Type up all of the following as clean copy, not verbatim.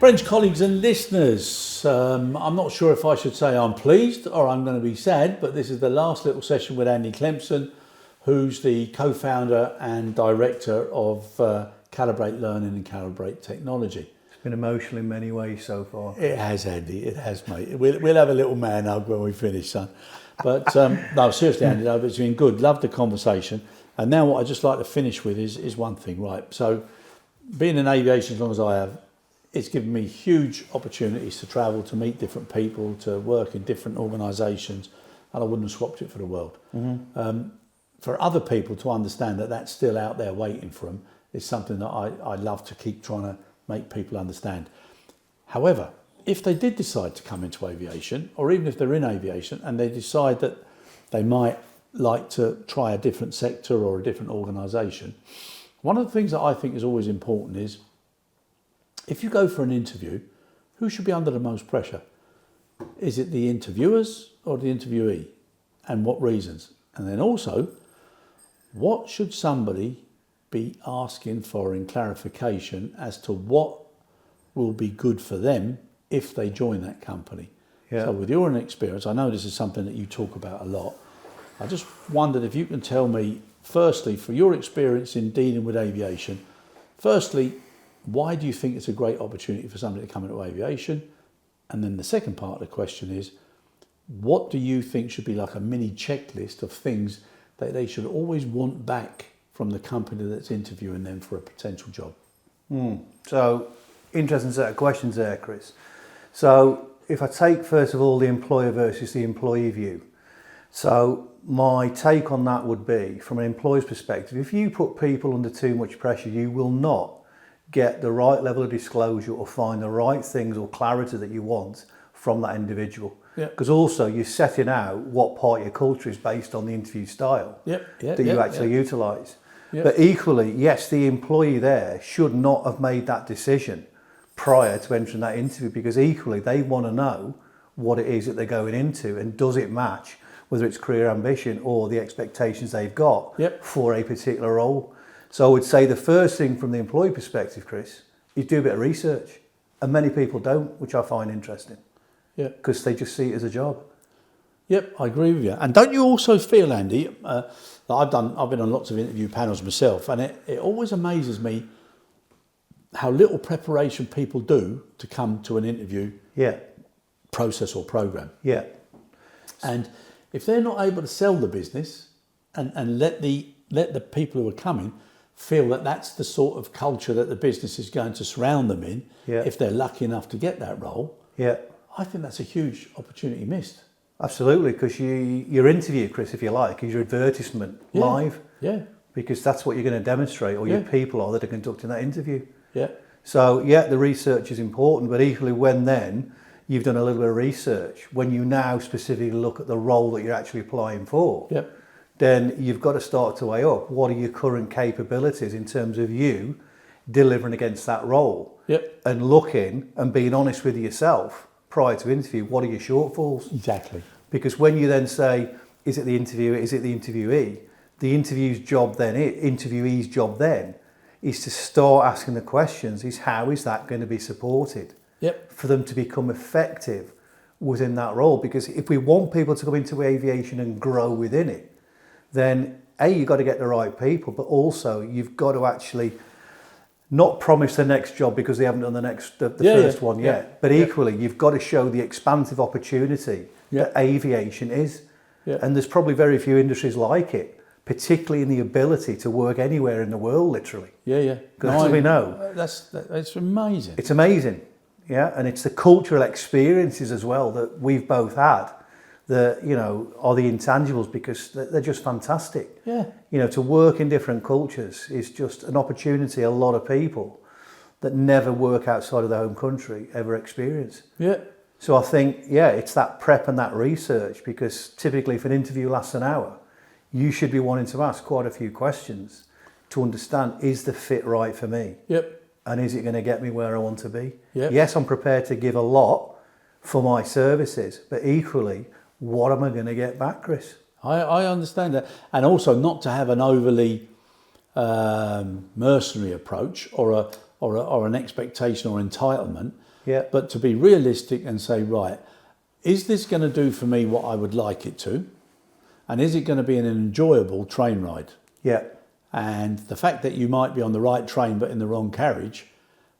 Friends, colleagues and listeners, I'm not sure if I should say I'm pleased or I'm going to be sad, but this is the last little session with Andy Clemson, who's the co-founder and director of Calibrate Learning and Calibrate Technology. It's been emotional in many ways so far. It has, Andy, it has, mate. We'll have a little man hug when we finish, son. But no, seriously, Andy, it's been good. Loved the conversation. And now what I'd just like to finish with is one thing, right? So being in aviation as long as I have, it's given me huge opportunities to travel, to meet different people, to work in different organisations, and I wouldn't have swapped it for the world. Mm-hmm. For other people to understand that that's still out there waiting for them is something that I love to keep trying to make people understand. However, if they did decide to come into aviation, or even if they're in aviation and they decide that they might like to try a different sector or a different organisation, one of the things that I think is always important is, if you go for an interview, who should be under the most pressure? Is it the interviewers or the interviewee? And what reasons? And then also, what should somebody be asking for in clarification as to what will be good for them if they join that company? Yeah. So with your experience, I know this is something that you talk about a lot. I just wondered if you can tell me, firstly, for your experience in dealing with aviation, firstly, why do you think it's a great opportunity for somebody to come into aviation? And then the second part of the question is, what do you think should be like a mini checklist of things that they should always want back from the company that's interviewing them for a potential job? So, interesting set of questions there, Chris. So, if I take first of all the employer versus the employee view. So, my take on that would be, from an employer's perspective, if you put people under too much pressure, you will not get the right level of disclosure or find the right things or clarity that you want from that individual. Because also you're setting out what part of your culture is based on the interview style that you actually utilise. But equally, yes, the employee there should not have made that decision prior to entering that interview, because equally they want to know what it is that they're going into and does it match, whether it's career ambition or the expectations they've got for a particular role. So I would say the first thing from the employee perspective, Chris, is do a bit of research. And many people don't, which I find interesting. Because they just see it as a job. Yep, I agree with you. And don't you also feel, Andy, that I've been on lots of interview panels myself, and it always amazes me how little preparation people do to come to an interview process or program. And if they're not able to sell the business and let the people who are coming feel that that's the sort of culture that the business is going to surround them in, if they're lucky enough to get that role, I think that's a huge opportunity missed. Absolutely, because your interview, Chris, if you like, is your advertisement live. Because that's what you're going to demonstrate, or your people are that are conducting that interview. So, the research is important, but equally when then you've done a little bit of research, when you now specifically look at the role that you're actually applying for, then you've got to start to weigh up what are your current capabilities in terms of you delivering against that role. And looking and being honest with yourself prior to interview, what are your shortfalls? Exactly. Because when you then say, is it the interviewer, is it the interviewee? The interviewee's job then is to start asking the questions, is how is that going to be supported? For them to become effective within that role. Because if we want people to come into aviation and grow within it, then you've got to get the right people, but also you've got to actually not promise the next job because they haven't done the first one yet. But equally, you've got to show the expansive opportunity that aviation is. And there's probably very few industries like it, particularly in the ability to work anywhere in the world, literally. Because as we know, that's amazing. It's amazing, and it's the cultural experiences as well that we've both had that are the intangibles, because they're just fantastic. To work in different cultures is just an opportunity a lot of people that never work outside of their home country ever experience. So I think it's that prep and that research, because typically if an interview lasts an hour, you should be wanting to ask quite a few questions to understand, is the fit right for me? And is it going to get me where I want to be? Yes, I'm prepared to give a lot for my services, but equally, what am I going to get back, Chris? I understand that. And also not to have an overly mercenary approach or an expectation or entitlement, Yeah. But to be realistic and say, right, is this going to do for me what I would like it to? And is it going to be an enjoyable train ride? Yeah. And the fact that you might be on the right train but in the wrong carriage,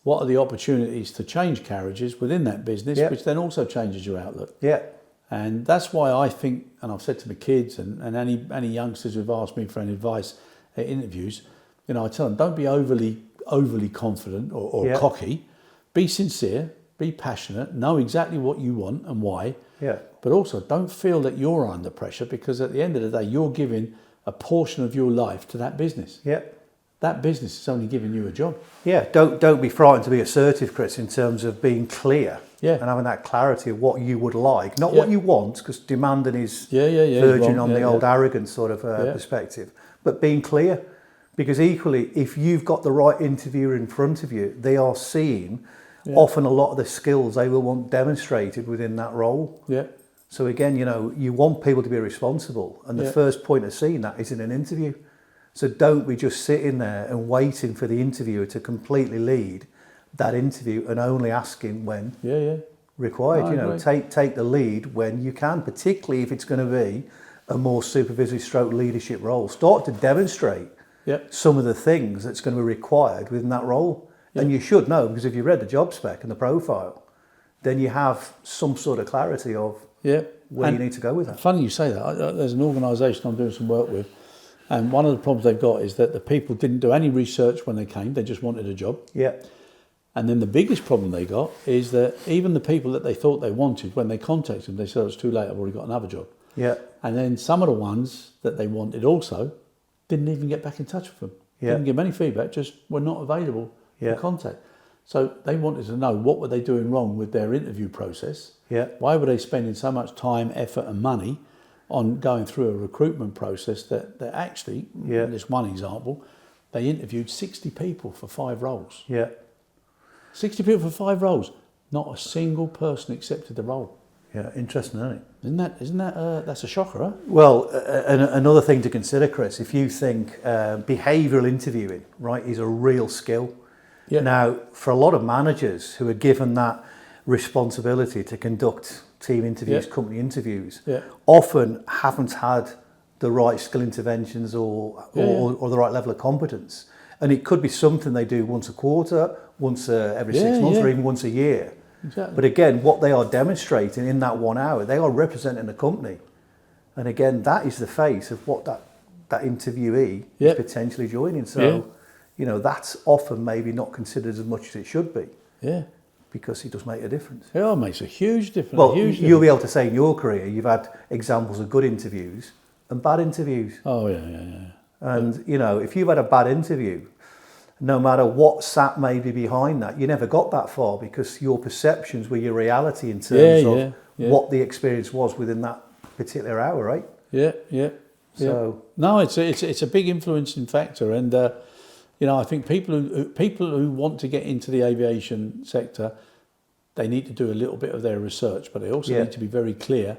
what are the opportunities to change carriages within that business, which then also changes your outlook? Yeah. And that's why I think, and I've said to my kids and any youngsters who've asked me for any advice at interviews, I tell them, don't be overly confident or cocky. Be sincere, be passionate, know exactly what you want and why. Yeah. But also don't feel that you're under pressure, because at the end of the day, you're giving a portion of your life to that business. Yeah. That business is only giving you a job. Yeah, don't be frightened to be assertive, Chris, in terms of being clear and having that clarity of what you would like, not what you want, because demanding is verging on the old arrogant sort of perspective, but being clear. Because equally, if you've got the right interviewer in front of you, they are seeing often a lot of the skills they will want demonstrated within that role. Yeah. So again, you want people to be responsible, and the first point of seeing that is in an interview. So don't be just sitting there and waiting for the interviewer to completely lead that interview and only asking when required. No, Take the lead when you can, particularly if it's going to be a more supervisory stroke leadership role. Start to demonstrate some of the things that's going to be required within that role. And you should know, because if you read the job spec and the profile, then you have some sort of clarity of where you need to go with that. Funny you say that. There's an organisation I'm doing some work with, and one of the problems they've got is that the people didn't do any research when they came. They just wanted a job. Yeah. And then the biggest problem they got is that even the people that they thought they wanted, when they contacted them, they said, it's too late, I've already got another job. Yeah. And then some of the ones that they wanted also didn't even get back in touch with them. Didn't give them any feedback, just were not available for contact. So they wanted to know, what were they doing wrong with their interview process? Yeah. Why were they spending so much time, effort and money on going through a recruitment process that actually, in this one example, they interviewed 60 people for 5 roles. Yeah. 60 people for 5 roles. Not a single person accepted the role. Yeah, interesting, isn't it? Isn't that that's a shocker, huh? Well, another thing to consider, Chris, if you think behavioural interviewing, right, is a real skill. Yeah. Now, for a lot of managers who are given that responsibility to conduct team interviews, company interviews, often haven't had the right skill interventions or the right level of competence. And it could be something they do once a quarter, once every 6 months, or even once a year. Exactly. But again, what they are demonstrating in that 1 hour, they are representing the company. And again, that is the face of what that interviewee is potentially joining. So, that's often maybe not considered as much as it should be. Yeah. Because it does make a difference. Yeah, it makes a huge difference. Well, you'll be able to say in your career, you've had examples of good interviews and bad interviews. Oh, yeah. And, if you've had a bad interview, no matter what sat maybe behind that, you never got that far, because your perceptions were your reality in terms of what the experience was within that particular hour, right? Yeah. So no, it's a big influencing factor, and I think people who want to get into the aviation sector, they need to do a little bit of their research, but they also need to be very clear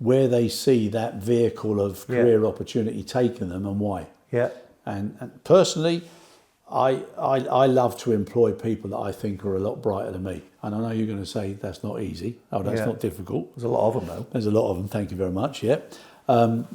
where they see that vehicle of career opportunity taking them and why. Yeah. And personally, I love to employ people that I think are a lot brighter than me. And I know you're going to say that's not easy. Oh, that's not difficult. There's a lot of them, though. There's a lot of them. Thank you very much. Yeah. And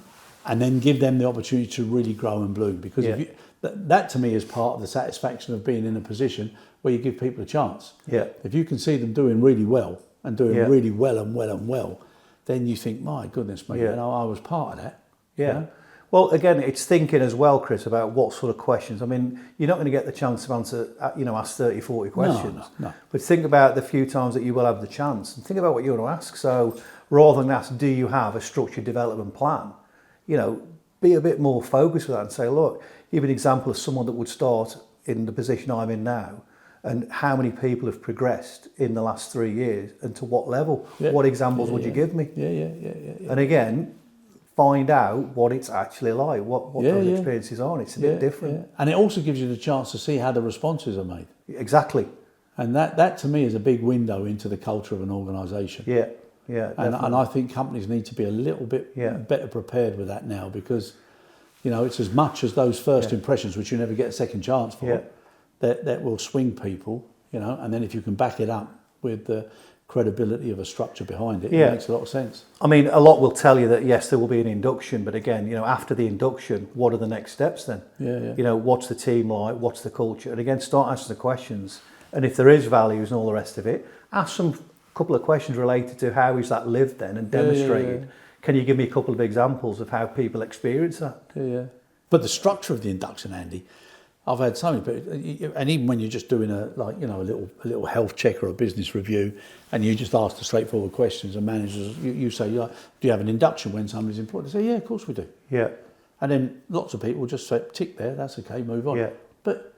then give them the opportunity to really grow and bloom. Because if you, that to me is part of the satisfaction of being in a position where you give people a chance. Yeah. If you can see them doing really well and doing really well, then you think, my goodness me, I was part of that. Yeah. You know? Well, again, it's thinking as well, Chris, about what sort of questions. I mean, you're not going to get the chance to answer, ask 30, 40 questions. No. But think about the few times that you will have the chance, and think about what you want to ask. So rather than ask, do you have a structured development plan? Be a bit more focused with that and say, look, give an example of someone that would start in the position I'm in now, and how many people have progressed in the last 3 years, and to what level? Yeah. What examples would you give me? Yeah. And again, find out what it's actually like, what those experiences are. It's a bit different. Yeah. And it also gives you the chance to see how the responses are made. Exactly. And that to me is a big window into the culture of an organisation. Yeah. And I think companies need to be a little bit better prepared with that now, because, it's as much as those first impressions, which you never get a second chance for, that will swing people, and then if you can back it up with the credibility of a structure behind it, Yeah. it makes a lot of sense. I mean, a lot will tell you that yes, there will be an induction, but again, after the induction, what are the next steps then? Yeah. What's the team like? What's the culture? And again, start asking the questions. And if there is values and all the rest of it, ask some couple of questions related to how is that lived then and demonstrated. Yeah. Can you give me a couple of examples of how people experience that? Yeah. But the structure of the induction, Andy, I've had so many people, and even when you're just doing a little health check or a business review, and you just ask the straightforward questions, and managers, you say, do you have an induction when somebody's employed? They say, yeah, of course we do. Yeah. And then lots of people just say, tick there, that's okay, move on. Yeah. But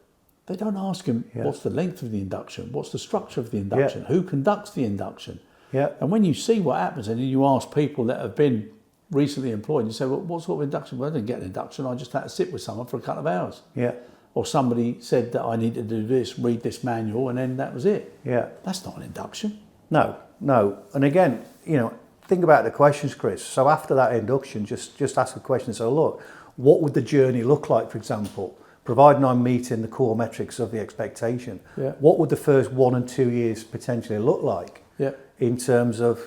they don't ask them, Yeah. what's the length of the induction? What's the structure of the induction? Who conducts the induction? Yeah. And when you see what happens, and then you ask people that have been recently employed, and you say, well, what sort of induction? Well, I didn't get an induction, I just had to sit with someone for a couple of hours. Yeah. Or somebody said that I need to do this, read this manual, and then that was it. Yeah. That's not an induction. No. And again, think about the questions, Chris. So after that induction, just ask a question. So look, what would the journey look like, for example, providing I'm meeting the core metrics of the expectation? Yeah. What would the first 1 and 2 years potentially look like? Yeah. In terms of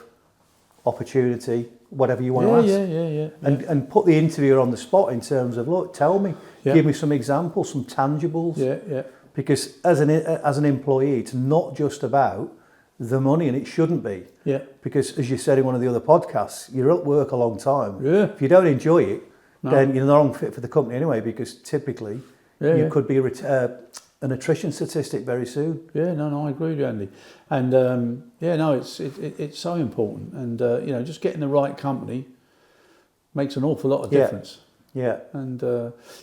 opportunity, whatever you want to ask. Yeah. And put the interviewer on the spot in terms of, look, tell me, give me some examples, some tangibles. Yeah. Because as an employee, it's not just about the money, and it shouldn't be. Yeah. Because as you said in one of the other podcasts, you're at work a long time. Yeah. If you don't enjoy it, then you're the wrong fit for the company anyway, because typically you could be an attrition statistic very soon. Yeah, no, I agree with you, Andy. And it's so important. And just getting the right company makes an awful lot of difference. Yeah. And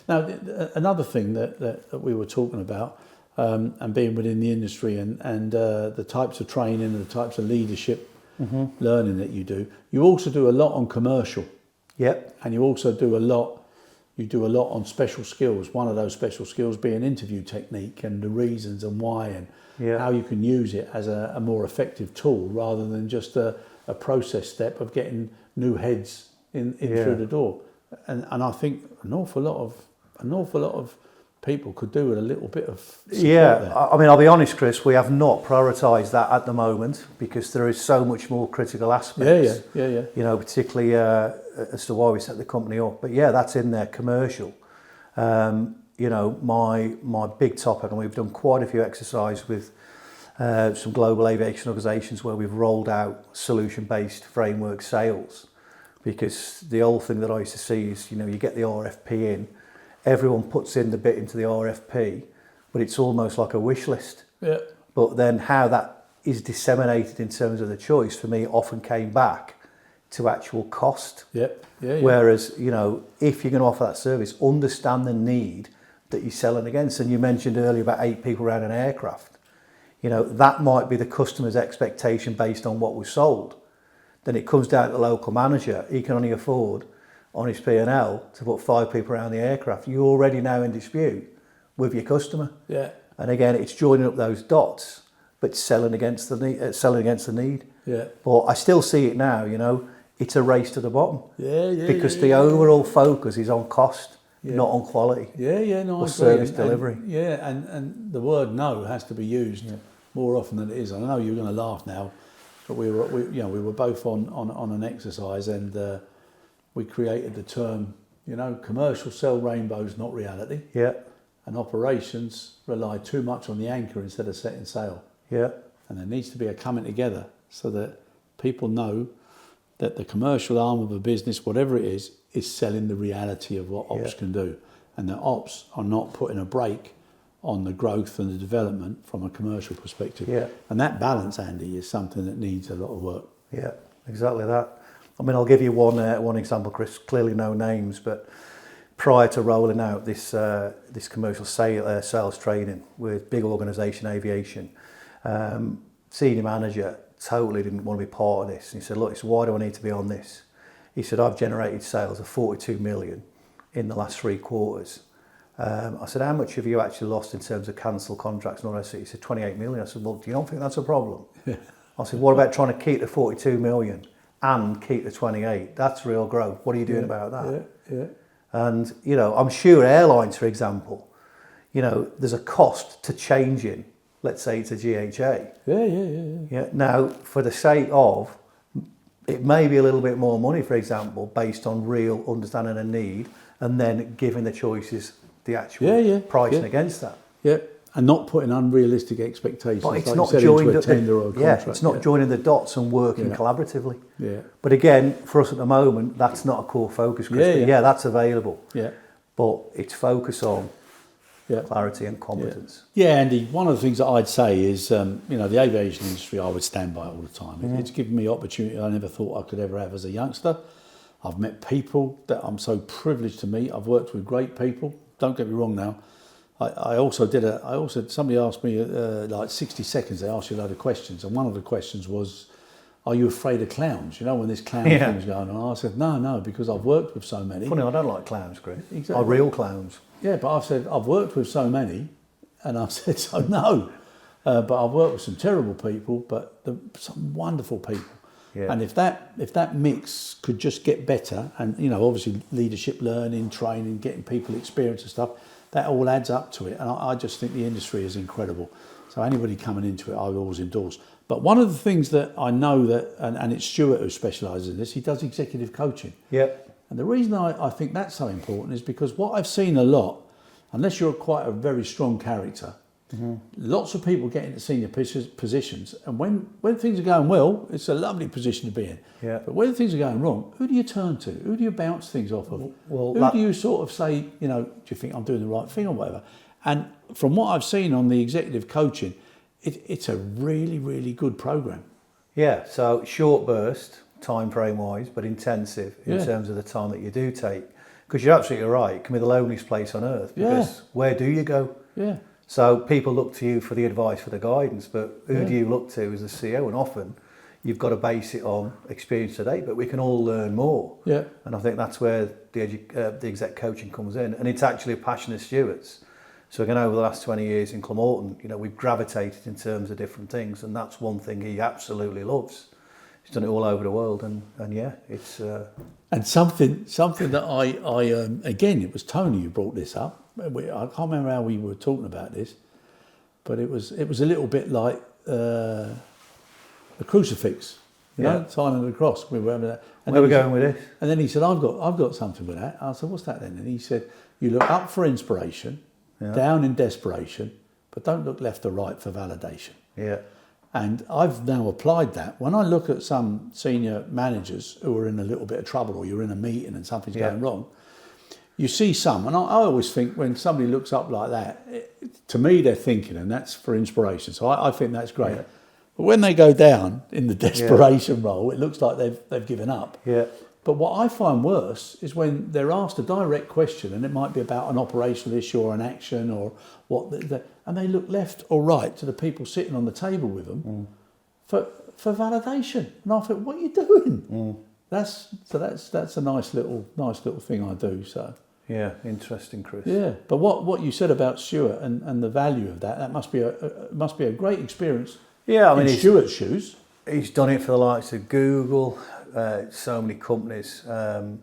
now another thing that we were talking about, and being within the industry and the types of training and the types of leadership learning that you do, you also do a lot on commercial. Yep. And you also do a lot on special skills. One of those special skills being interview technique and the reasons and why and how you can use it as a more effective tool rather than just a process step of getting new heads in through the door. And I think an awful lot of people could do with a little bit of support there. I mean, I'll be honest, Chris, we have not prioritised that at the moment because there is so much more critical aspects. Yeah. Particularly as to why we set the company up. But yeah, that's in there, commercial. My big topic, and we've done quite a few exercises with some global aviation organisations where we've rolled out solution-based framework sales. Because the old thing that I used to see is, you get the RFP in, everyone puts in the bit into the RFP, but it's almost like a wish list. Yeah. But then how that is disseminated in terms of the choice, for me, often came back to actual cost. Yeah. Whereas, if you're going to offer that service, understand the need that you're selling against. And you mentioned earlier about 8 people around an aircraft. That might be the customer's expectation based on what was sold. Then it comes down to the local manager. He can only afford on his P&L to put 5 people around the aircraft. You're already now in dispute with your customer. Yeah. And again, it's joining up those dots, but selling against the need. Yeah. But I still see it now. It's a race to the bottom. Because the overall focus is on cost, not on quality. No, or service delivery. And the word no has to be used more often than it is. I know you're going to laugh now. But we were both on an exercise, and we created the term, commercial sell rainbows, not reality. Yeah. And operations rely too much on the anchor instead of setting sail. Yeah. And there needs to be a coming together so that people know that the commercial arm of a business, whatever it is selling the reality of what ops can do, and that ops are not putting a brake on the growth and the development from a commercial perspective. Yeah. And that balance, Andy, is something that needs a lot of work. Yeah, exactly that. I mean, I'll give you one example, Chris, clearly no names, but prior to rolling out this commercial sales training with big organisation, Aviation, senior manager totally didn't want to be part of this. And he said, look, why do I need to be on this? He said, I've generated sales of 42 million in the last 3 quarters. I said, how much have you actually lost in terms of cancelled contracts and all that? He said, 28 million. I said, well, do you not think that's a problem? I said, what about trying to keep the 42 million and keep the 28? That's real growth. What are you doing about that? Yeah. And, I'm sure airlines, for example, there's a cost to changing let's say it's a GHA. Yeah. Now, for the sake of, it may be a little bit more money, for example, based on real understanding and need, and then giving the choices the actual pricing against that. Yeah, and not putting unrealistic expectations. But it's like not you said, joining into a tender or a contract. it's not joining the dots and working collaboratively. Yeah. But again, for us at the moment, that's not a core focus, Chris. But that's available. Yeah. But it's focus on clarity and competence. Yeah, Andy, one of the things that I'd say is, the aviation industry, I would stand by all the time. It's given me opportunity I never thought I could ever have as a youngster. I've met people that I'm so privileged to meet. I've worked with great people. Don't get me wrong now. Somebody asked me, like 60 seconds, they asked you a load of questions. And one of the questions was, are you afraid of clowns? You know, when this clown thing's going on. I said, no, because I've worked with so many. Funny, I don't like clowns, Chris. Exactly. Are real clowns. Yeah, but I've said, I've worked with so many, and I've said, so no. But I've worked with some terrible people, but some wonderful people. Yeah. And if that mix could just get better, and obviously leadership, learning, training, getting people experience and stuff, that all adds up to it. And I just think the industry is incredible. So anybody coming into it, I would always endorse. But one of the things that I know that, and it's Stuart who specialises in this, he does executive coaching. Yep. And the reason I think that's so important is because what I've seen a lot, unless you're quite a very strong character, lots of people get into senior positions, and when things are going well, it's a lovely position to be in. Yeah. But when things are going wrong, who do you turn to? Who do you bounce things off of? Well, who do you sort of say, do you think I'm doing the right thing or whatever? And from what I've seen on the executive coaching, it's a really, really good program. Yeah, so short burst, time frame wise, but intensive in terms of the time that you do take. Because you're absolutely right, it can be the loneliest place on earth. Because where do you go? Yeah. So people look to you for the advice, for the guidance, but who do you look to as a CEO? And often you've got to base it on experience today, but we can all learn more. Yeah. And I think that's where the exec coaching comes in. And it's actually a passion of Stuart's. So again, over the last 20 years in Clamorton, we've gravitated in terms of different things, and that's one thing he absolutely loves. He's done it all over the world, and it's... And something that I again, it was Tony who brought this up. I can't remember how we were talking about this, but it was a little bit like the crucifix, sign of the cross. We were having that. And where are we going with this? And then he said, I've got something with that. I said, what's that then? And he said, you look up for inspiration, down in desperation, but don't look left or right for validation. Yeah. And I've now applied that. When I look at some senior managers who are in a little bit of trouble, or you're in a meeting and something's going wrong, you see some, and I always think when somebody looks up like that, to me they're thinking, and that's for inspiration. So I think that's great. Yeah. But when they go down in the desperation role, it looks like they've given up. Yeah. But what I find worse is when they're asked a direct question, and it might be about an operational issue or an action or what, and they look left or right to the people sitting on the table with them for validation. And I think, what are you doing? That's a nice little thing I do. So yeah, interesting, Chris. Yeah, but what you said about Stuart and the value of that must be a great experience. Yeah, I mean, in Stuart's shoes, he's done it for the likes of Google. So many companies, and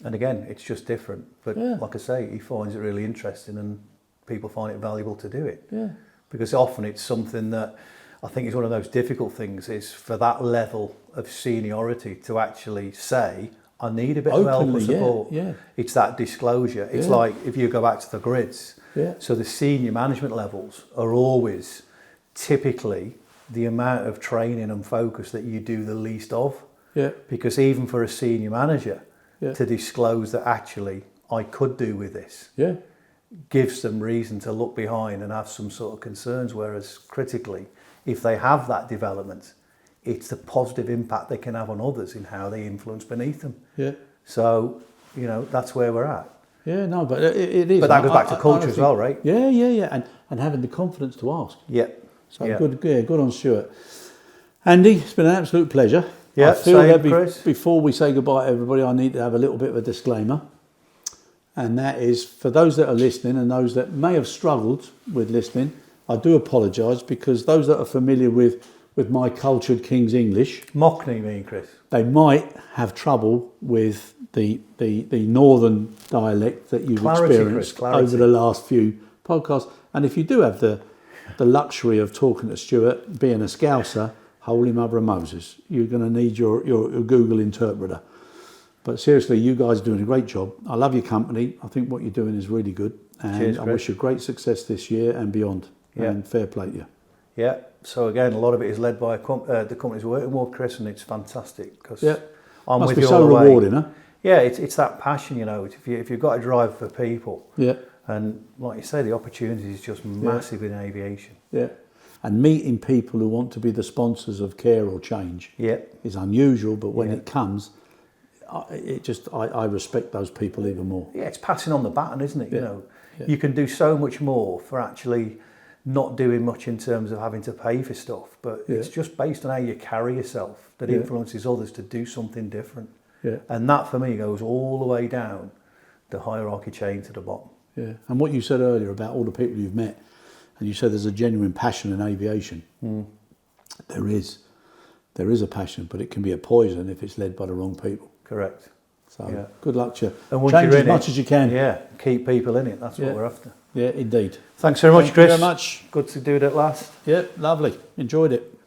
again, it's just different. But like I say, he finds it really interesting, and people find it valuable to do it. Yeah. Because often it's something that I think is one of those difficult things, is for that level of seniority to actually say, I need a bit of help or support. Yeah. It's that disclosure. It's like if you go back to the grids. Yeah. So the senior management levels are always typically the amount of training and focus that you do the least of. Yeah. Because even for a senior manager to disclose that actually I could do with this gives them reason to look behind and have some sort of concerns, whereas critically, if they have that development, it's the positive impact they can have on others in how they influence beneath them. Yeah. So, that's where we're at. Yeah, no, but it is. But that goes back to culture as well, right? Yeah. And having the confidence to ask. Yeah. So good on Stuart. Andy, it's been an absolute pleasure. Yeah, I feel same, that Chris. Before we say goodbye to everybody, I need to have a little bit of a disclaimer. And that is, for those that are listening and those that may have struggled with listening, I do apologise, because those that are familiar with my cultured King's English, Mockney, me and Chris, they might have trouble with the northern dialect that you've experienced over the last few podcasts. And if you do have the the luxury of talking to Stuart, being a Scouser, Holy Mother of Moses. You're going to need your Google interpreter. But seriously, you guys are doing a great job. I love your company. I think what you're doing is really good. And Cheers, I Chris. wish you great success this year and beyond. Yeah. And fair play to you. Yeah. So again, a lot of it is led by the companies we're working with, Chris, and it's fantastic because I'm Must with be you so all the way. rewarding, huh? Yeah, it's that passion, you know. If you've got a drive for people, Yeah. and like you say, the opportunity is just massive in aviation. Yeah. And meeting people who want to be the sponsors of care or change is unusual, but when it comes, I respect those people even more. Yeah, it's passing on the baton, isn't it? You know, you can do so much more for actually not doing much in terms of having to pay for stuff, but it's just based on how you carry yourself that influences others to do something different. Yeah. And that for me goes all the way down the hierarchy chain to the bottom. Yeah. And what you said earlier about all the people you've met, and you said there's a genuine passion in aviation. There is a passion, but it can be a poison if it's led by the wrong people. Correct. So good luck to you. And once change you're as in much as you can. Yeah, keep people in it. That's what we're after. Yeah, indeed. Thanks very much, Thank Chris. you very much. Good to do it at last. Yeah, lovely. Enjoyed it.